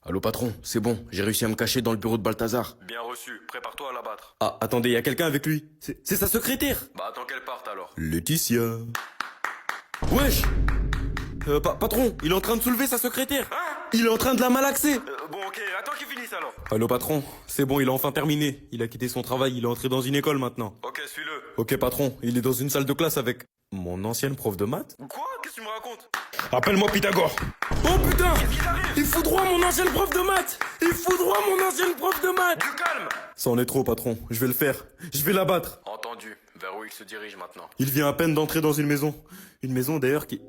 Allô patron, c'est bon, j'ai réussi à me cacher dans le bureau de Balthazar. Bien reçu, prépare-toi à l'abattre. Ah, attendez, y a quelqu'un avec lui. C'est sa secrétaire. Bah attends qu'elle parte alors. Laetitia. Wesh patron, il est en train de soulever sa secrétaire. Hein? Il est en train de la malaxer. Bon ok, attends qu'il finisse alors. Allô patron, c'est bon, il a enfin terminé. Il a quitté son travail, il est entré dans une école maintenant. Ok, suis-le. Ok patron, il est dans une salle de classe avec mon ancienne prof de maths. Quoi? Qu'est-ce que tu me racontes? Appelle-moi Pythagore. Oh putain, Qu'est-ce qui t'arrive? il fout droit mon ancienne prof de maths. Il fout droit mon ancienne prof de maths. Du calme. Ça en est trop patron, je vais le faire. Je vais l'abattre. Entendu, vers où il se dirige maintenant? Il vient à peine d'entrer dans une maison. Une maison d'ailleurs qui...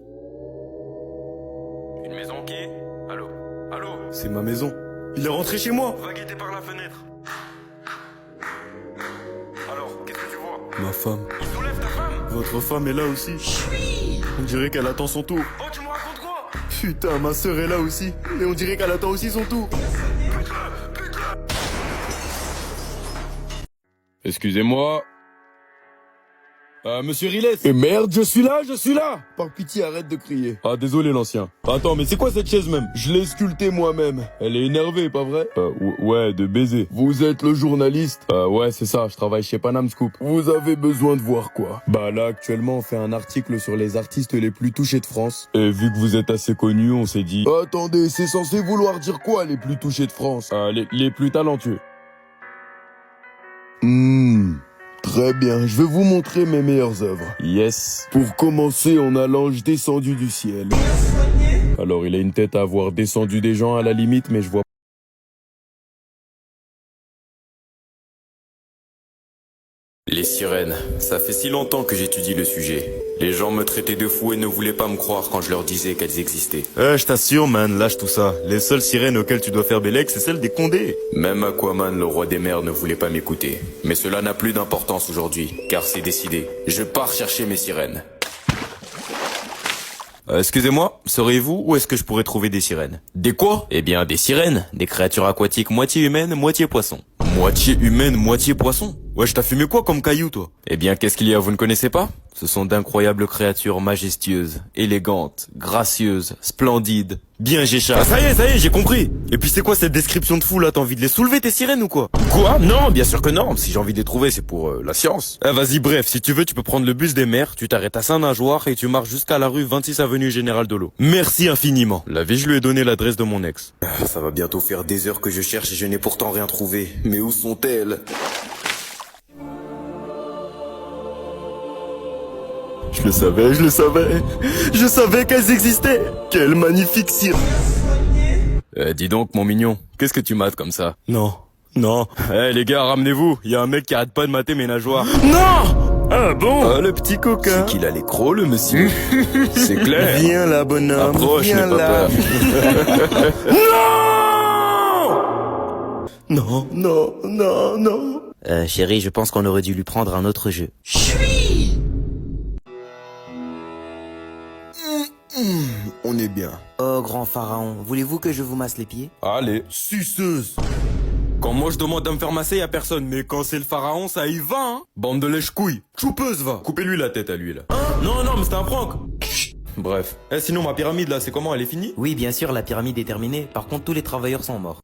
Une maison qui? Allô? Allô? C'est ma maison. Il est rentré chez moi. Va guetter par la fenêtre. Alors, qu'est-ce que tu vois? Ma femme. Il soulève ta femme? Votre femme est là aussi. On dirait qu'elle attend son tour. Oh, tu me racontes quoi? Putain, ma sœur est là aussi. Et on dirait qu'elle attend aussi son tour. Excusez-moi. Monsieur Riles. Et merde, je suis là. Par pitié, arrête de crier. Ah, désolé l'ancien. Attends, mais c'est quoi cette chaise même? Je l'ai sculptée moi-même. Elle est énervée, pas vrai? Ouais, de baiser. Vous êtes le journaliste. Ouais, c'est ça, je travaille chez Panam Scoop. Vous avez besoin de voir quoi? Bah là, actuellement, on fait un article sur les artistes les plus touchés de France. Et vu que vous êtes assez connus, on s'est dit... Attendez, c'est censé vouloir dire quoi, les plus touchés de France? Les plus talentueux. Très bien, je vais vous montrer mes meilleures œuvres. Yes. Pour commencer, on a l'ange descendu du ciel. Alors, il a une tête à avoir descendu des gens à la limite, mais je vois... Les sirènes, ça fait si longtemps que j'étudie le sujet. Les gens me traitaient de fou et ne voulaient pas me croire quand je leur disais qu'elles existaient. Je t'assure, man, lâche tout ça. Les seules sirènes auxquelles tu dois faire bellec, c'est celles des Condés. Même Aquaman, le roi des mers, ne voulait pas m'écouter. Mais cela n'a plus d'importance aujourd'hui, car c'est décidé. Je pars chercher mes sirènes. Excusez-moi, sauriez-vous où est-ce que je pourrais trouver des sirènes? Des quoi? Eh bien, des sirènes. Des créatures aquatiques moitié humaines, moitié poissons. Moitié humaine, moitié poisson. Wesh, t'as fumé quoi comme caillou, toi? Eh bien, qu'est-ce qu'il y a, vous ne connaissez pas? Ce sont d'incroyables créatures majestueuses, élégantes, gracieuses, splendides. Bien Gécha. Ah, ça y est, j'ai compris. Et puis c'est quoi cette description de fou là? T'as envie de les soulever tes sirènes ou quoi? Quoi? Non, bien sûr que non. Si j'ai envie de les trouver, c'est pour la science. Vas-y, bref, si tu veux, tu peux prendre le bus des mers, tu t'arrêtes à Saint-Nageoire et tu marches jusqu'à la rue 26 avenue Général de l'Eau. Merci infiniment. La vie, je lui ai donné l'adresse de mon ex. Ça va bientôt faire des heures que je cherche et je n'ai pourtant rien trouvé. Mais où sont-elles? Je le savais. Je savais qu'elles existaient. Quelle magnifique sirène. Dis donc, mon mignon, qu'est-ce que tu mates comme ça? Non. Les gars, ramenez-vous. Il y a un mec qui arrête pas de mater mes nageoires. Non! Ah bon? Oh, le petit coquin. C'est qu'il a les crocs, le monsieur. C'est clair. Viens là, bonhomme. Approche, viens n'aie pas là. peur. Non. Chérie, je pense qu'on aurait dû lui prendre un autre jeu. On est bien. Oh, grand pharaon, voulez-vous que je vous masse les pieds? Allez. Suceuse. Quand moi je demande à me faire masser, y a personne. Mais quand c'est le pharaon, ça y va, hein. Bande de lèche-couilles. Choupeuse, va. Coupez-lui la tête à lui, là. Non, mais c'était un prank. Bref. Sinon, ma pyramide, là, c'est comment? Elle est finie? Oui, bien sûr, la pyramide est terminée. Par contre, tous les travailleurs sont morts.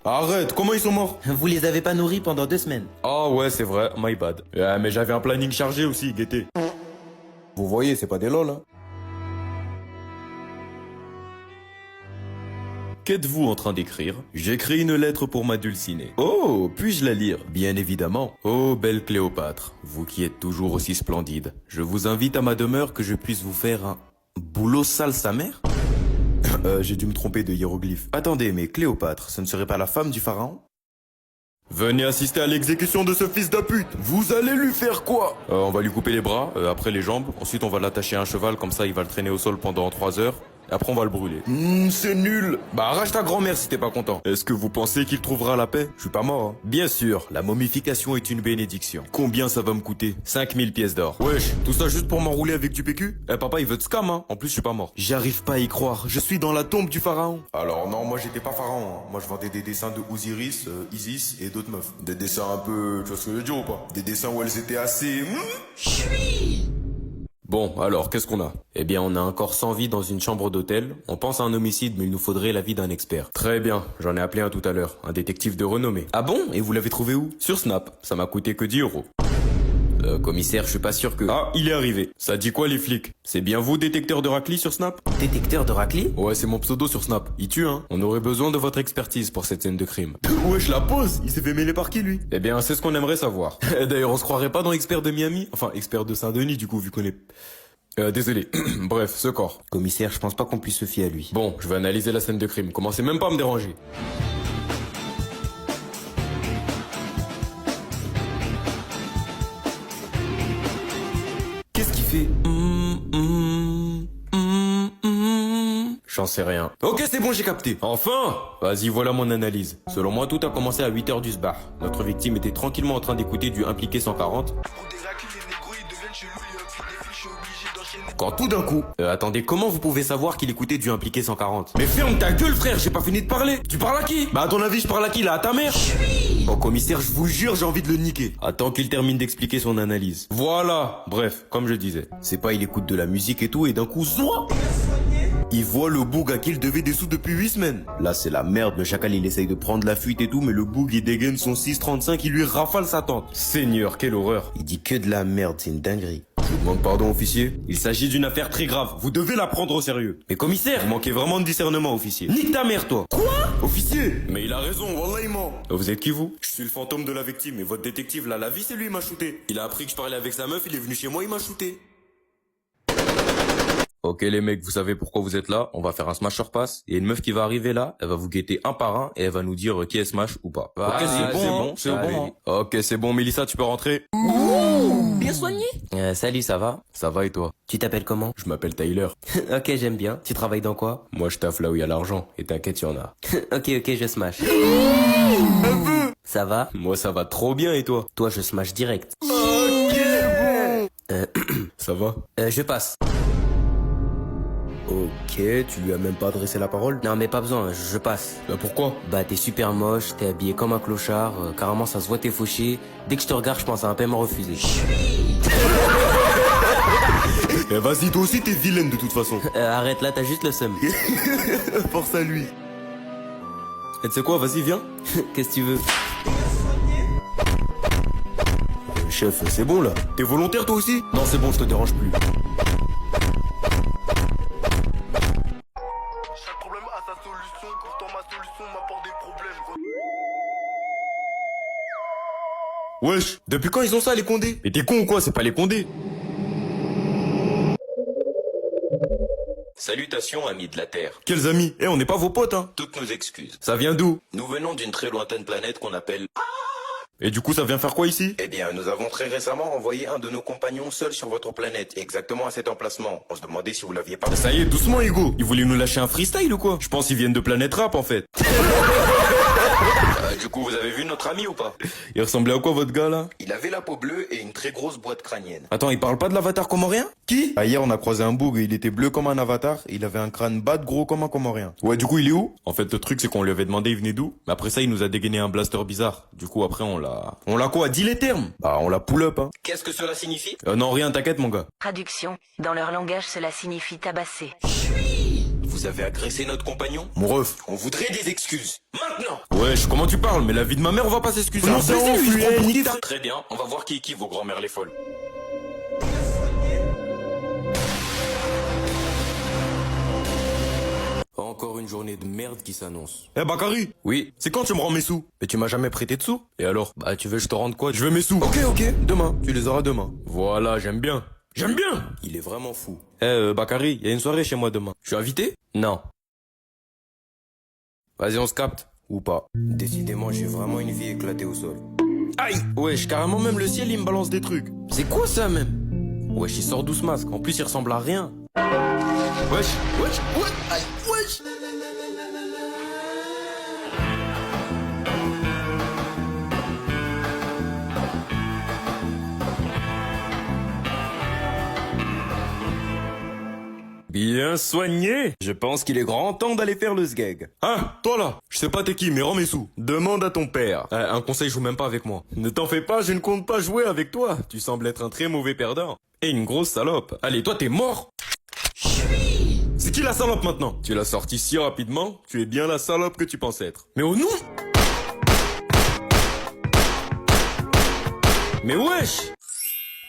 Arrête, comment ils sont morts? Vous les avez pas nourris pendant 2 semaines. Ah ouais, c'est vrai, my bad. Mais j'avais un planning chargé aussi, guettez. Vous voyez, c'est pas des lol, hein. Qu'êtes-vous en train d'écrire? J'écris une lettre pour ma dulcinée. Oh, puis-je la lire? Bien évidemment. Oh, belle Cléopâtre, vous qui êtes toujours aussi splendide, je vous invite à ma demeure que je puisse vous faire un boulot sale sa mère? J'ai dû me tromper de hiéroglyphe. Attendez, mais Cléopâtre, ce ne serait pas la femme du pharaon? Venez assister à l'exécution de ce fils de pute. Vous allez lui faire quoi? On va lui couper les bras, après les jambes. Ensuite, on va l'attacher à un cheval, comme ça il va le traîner au sol pendant 3 heures. Après, on va le brûler. C'est nul. Bah, arrache ta grand-mère si t'es pas content. Est-ce que vous pensez qu'il trouvera la paix? Je suis pas mort, hein. Bien sûr, la momification est une bénédiction. Combien ça va me coûter? 5000 pièces d'or. Wesh, tout ça juste pour m'enrouler avec du PQ? Papa, il veut te scam, hein. En plus, je suis pas mort. J'arrive pas à y croire. Je suis dans la tombe du pharaon. Alors non, moi j'étais pas pharaon. Hein. Moi je vendais des dessins de Osiris, Isis et d'autres meufs. Des dessins un peu, tu vois ce que je veux dire ou pas? Des dessins où elles étaient assez... Bon, alors, qu'est-ce qu'on a? Eh bien, on a un corps sans vie dans une chambre d'hôtel. On pense à un homicide, mais il nous faudrait l'avis d'un expert. Très bien, j'en ai appelé un tout à l'heure, un détective de renommée. Ah bon? Et vous l'avez trouvé où? Sur Snap, ça m'a coûté que 10 euros. Commissaire, je suis pas sûr que... Ah, il est arrivé. Ça dit quoi les flics? C'est bien vous, détecteur de raclis sur Snap? Détecteur de raclis? Ouais, c'est mon pseudo sur Snap. Il tue, hein. On aurait besoin de votre expertise pour cette scène de crime. Wesh, la pose. Il s'est fait mêler par qui, lui? Eh bien, c'est ce qu'on aimerait savoir. D'ailleurs, on se croirait pas dans expert de Miami? Enfin, expert de Saint-Denis, du coup, vu qu'on est... Désolé. Bref, ce corps. Commissaire, je pense pas qu'on puisse se fier à lui. Bon, je vais analyser la scène de crime. Commencez même pas à me déranger. Qu'est-ce qu'il fait? J'en sais rien. Ok, c'est bon, j'ai capté. Enfin! Vas-y, voilà mon analyse. Selon moi, tout a commencé à 8h du sbar. Notre victime était tranquillement en train d'écouter du impliqué 140. Quand tout d'un coup... Attendez, comment vous pouvez savoir qu'il écoutait du impliqué 140? Mais ferme ta gueule, frère, j'ai pas fini de parler. Tu parles à qui? Bah à ton avis, je parle à qui là? À ta mère? Oh commissaire, je vous jure, j'ai envie de le niquer. Attends qu'il termine d'expliquer son analyse. Voilà. Bref, comme je disais. C'est pas il écoute de la musique et tout et d'un coup, zoua, il voit le boug à qui il devait des sous depuis 8 semaines. Là c'est la merde, le chacal il essaye de prendre la fuite et tout, mais le boug il dégaine son 6,35, il lui rafale sa tente. Seigneur, quelle horreur. Il dit que de la merde, c'est une dinguerie. Je vous demande pardon officier. Il s'agit d'une affaire très grave. Vous devez la prendre au sérieux. Mais commissaire, Vous manquez vraiment de discernement, officier. nique ta mère toi. Quoi? Officier! Mais il a raison, wallah il ment. Vous êtes qui vous? Je suis le fantôme de la victime et votre détective là, la vie c'est lui il m'a shooté. Il a appris que je parlais avec sa meuf, il est venu chez moi, il m'a shooté. Ok les mecs, vous savez pourquoi vous êtes là? On va faire un smash sur passe. Il y a une meuf qui va arriver là, elle va vous guetter un par un et elle va nous dire qui est smash ou pas. Ok, c'est bon. Ok, c'est bon, Mélissa, tu peux rentrer. Bien soigné. Salut, ça va? Ça va et toi? Tu t'appelles comment? Je m'appelle Tyler. Ok, j'aime bien. Tu travailles dans quoi? Moi je taffe là où il y a l'argent et t'inquiète, y en a. Ok, je smash. Ça va? Moi ça va trop bien et toi? Toi, je smash direct. Ça va? Je passe. Ok, tu lui as même pas adressé la parole? Non, mais pas besoin, je passe. Bah pourquoi? Bah, t'es super moche, t'es habillé comme un clochard, carrément ça se voit t'es fauché. Dès que je te regarde, je pense à un paiement refusé. Eh vas-y, toi aussi t'es vilaine de toute façon. Arrête là, t'as juste le seum. Force à lui. Et tu sais quoi, vas-y viens. Qu'est-ce que tu veux? Chef, c'est bon là. T'es volontaire toi aussi? Non, c'est bon, je te dérange plus. Chaque problème a sa solution, pourtant ma solution m'apporte des problèmes. Wesh, depuis quand ils ont ça les condés? Mais t'es con ou quoi? C'est pas les condés. Salutations, amis de la Terre. Quels amis? Eh, on n'est pas vos potes, hein. Toutes nos excuses. Ça vient d'où? Nous venons d'une très lointaine planète qu'on appelle... Et du coup, ça vient faire quoi ici? Eh bien, nous avons très récemment envoyé un de nos compagnons seul sur votre planète, exactement à cet emplacement. On se demandait si vous l'aviez pas... Ça y est, doucement, Hugo. Ils voulaient nous lâcher un freestyle ou quoi? Je pense qu'ils viennent de Planète Rap, en fait. Du coup, vous avez vu notre ami ou pas? Il ressemblait à quoi, votre gars, là? Il avait la peau bleue et une très grosse boîte crânienne. Attends, il parle pas de l'avatar comorien? Qui? Ah, hier, on a croisé un boug, il était bleu comme un avatar, et il avait un crâne bas de gros comme un comorien. Ouais, du coup, il est où? En fait, le truc, c'est qu'on lui avait demandé il venait d'où. Mais après ça, il nous a dégainé un blaster bizarre. Du coup, après, on l'a quoi? Dis les termes! Bah, on l'a pull up, hein. Qu'est-ce que cela signifie? Non, rien, t'inquiète, mon gars. Traduction. Dans leur langage, cela signifie tabasser. Vous avez agressé notre compagnon? Mon ref. On voudrait des excuses. Maintenant! Wesh, comment tu parles? Mais la vie de ma mère, on va pas s'excuser. Non, c'est ouf, lui, eh, nique ta- Très bien, on va voir qui est qui, vos grand-mères les folles. Encore une journée de merde qui s'annonce. Eh, Bakary! Oui. C'est quand tu me rends mes sous? Mais tu m'as jamais prêté de sous? Et alors? Bah, tu veux que je te rende quoi? Je veux mes sous. Ok, demain. Tu les auras demain. Voilà, j'aime bien. J'aime bien! Il est vraiment fou. Bakary, y a une soirée chez moi demain. Je suis invité? Non. Vas-y, on se capte. Ou pas? Décidément, j'ai vraiment une vie éclatée au sol. Aïe! Wesh, carrément même le ciel, il me balance des trucs. C'est quoi ça, même? Wesh, il sort d'où ce masque? En plus, il ressemble à rien. Wesh! Aïe, wesh! Bien Bien soigné. Je pense qu'il est grand temps d'aller faire le sgeg. Hein, toi là, je sais pas t'es qui, mais rends mes sous. Demande à ton père. Un conseil, joue même pas avec moi. Ne t'en fais pas, je ne compte pas jouer avec toi. Tu sembles être un très mauvais perdant. Et une grosse salope. Allez, toi t'es mort. C'est qui la salope maintenant? Tu l'as sorti si rapidement, tu es bien la salope que tu penses être. Mais oh non! Mais wesh!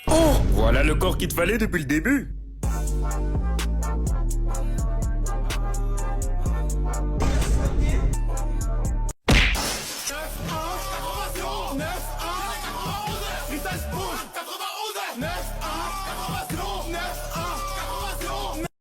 Oh! Voilà le corps qu'il te fallait depuis le début.